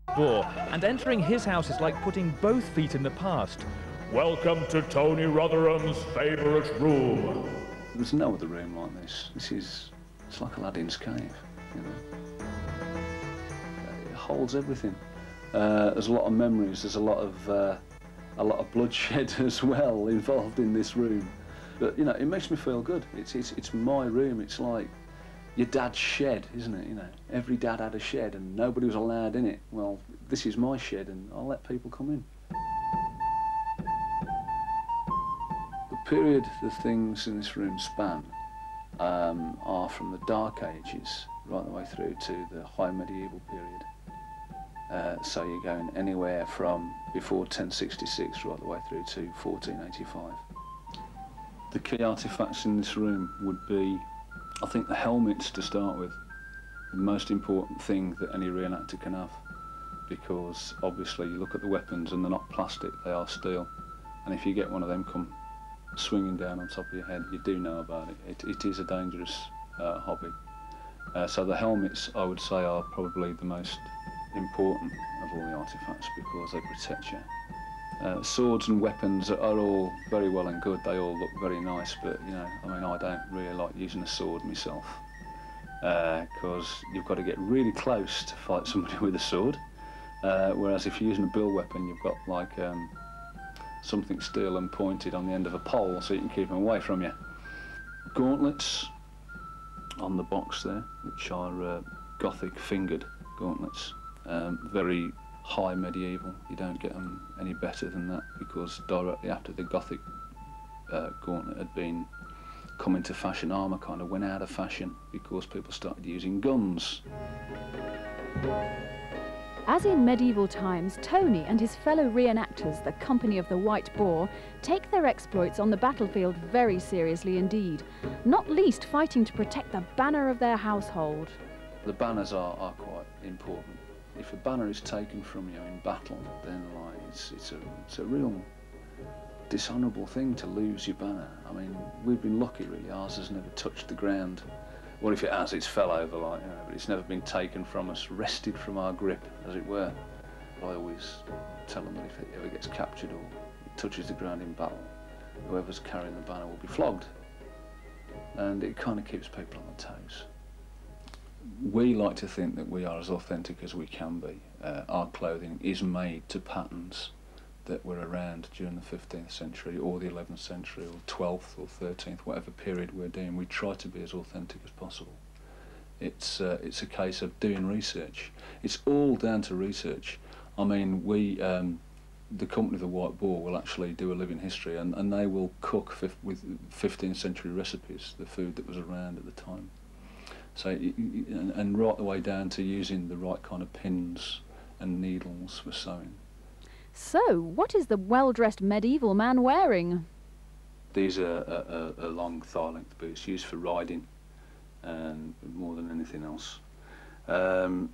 Boar, and entering his house is like putting both feet in the past. Welcome to Tony Rotherham's favourite room. There's no other room like this. It's like Aladdin's cave, you know. It holds everything. There's a lot of memories. There's a lot of bloodshed as well involved in this room. But you know, it makes me feel good. It's my room. It's like your dad's shed, isn't it? You know, every dad had a shed and nobody was allowed in it. Well, this is my shed and I'll let people come in. The period the things in this room span are from the Dark Ages right the way through to the High Medieval period. So you're going anywhere from before 1066 right the way through to 1485. The key artefacts in this room would be, I think, the helmets to start with. The most important thing that any reenactor can have, because obviously you look at the weapons and they're not plastic, they are steel. And if you get one of them come swinging down on top of your head, you do know about it. It is a dangerous hobby. So the helmets, I would say, are probably the most important of all the artefacts because they protect you. Swords and weapons are all very well and good, they all look very nice, but you know, I mean, I don't really like using a sword myself because you've got to get really close to fight somebody with a sword, whereas if you're using a bill weapon, you've got like something steel and pointed on the end of a pole so you can keep them away from you. Gauntlets on the box there, which are Gothic fingered gauntlets, very high medieval. You don't get them any better than that because directly after the Gothic gauntlet had been come into fashion, armour kind of went out of fashion because people started using guns. As in medieval times, Tony and his fellow reenactors, the Company of the White Boar, take their exploits on the battlefield very seriously indeed, not least fighting to protect the banner of their household. The banners are quite important. If a banner is taken from you in battle, then like it's a real dishonourable thing to lose your banner. I mean, we've been lucky really, ours has never touched the ground. Well, if it has, it's fell over, like, you know, but it's never been taken from us, wrested from our grip, as it were. I always tell them that if it ever gets captured or it touches the ground in battle, whoever's carrying the banner will be flogged. And it kind of keeps people on their toes. We like to think that we are as authentic as we can be. Our clothing is made to patterns that were around during the 15th century or the 11th century or 12th or 13th, whatever period we're doing. We try to be as authentic as possible. It's a case of doing research. It's all down to research. I mean, we, the Company of the White Boar will actually do a living history and they will cook with 15th century recipes, the food that was around at the time. So, and right the way down to using the right kind of pins and needles for sewing. So, what is the well-dressed medieval man wearing? These are long thigh-length boots used for riding and more than anything else. On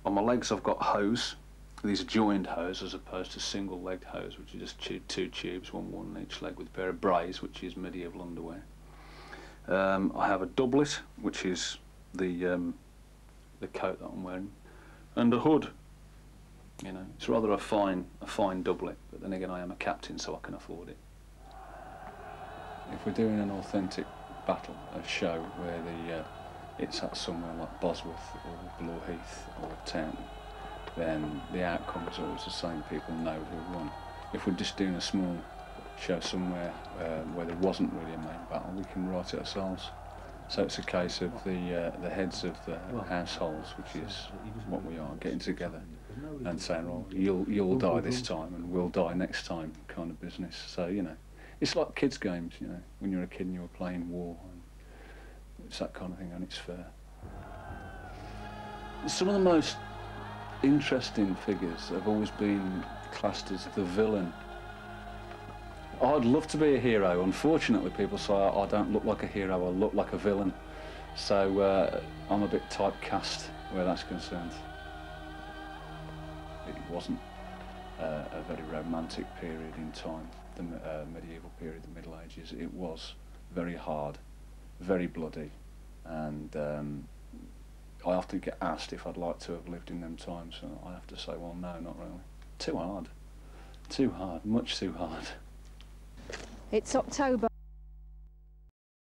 my legs I've got hose. These are joined hose as opposed to single-legged hose, which are just two tubes, one on each leg, with a pair of brays, which is medieval underwear. I have a doublet, which is the coat that I'm wearing, and a hood. You know, it's rather a fine doublet, but then again I am a captain, so I can afford it. If we're doing an authentic battle, a show where it's at somewhere like Bosworth or Blore-Heath or Town, then the outcome is always the same. People know who won. If we're just doing a small show somewhere where there wasn't really a main battle, we can write it ourselves. So it's a case of the heads of the households, which is what we are, getting together and saying, well, you'll die this time and we'll die next time, kind of business. So, you know, it's like kids' games, you know, when you're a kid and you were playing war. And it's that kind of thing, and it's fair. Some of the most interesting figures have always been classed as the villain. I'd love to be a hero. Unfortunately, people say I don't look like a hero, I look like a villain. So I'm a bit typecast where that's concerned. It wasn't a very romantic period in time, the medieval period, the Middle Ages. It was very hard, very bloody, and I often get asked if I'd like to have lived in them times, and I have to say, well, no, not really. Too hard. Too hard, much too hard. It's October.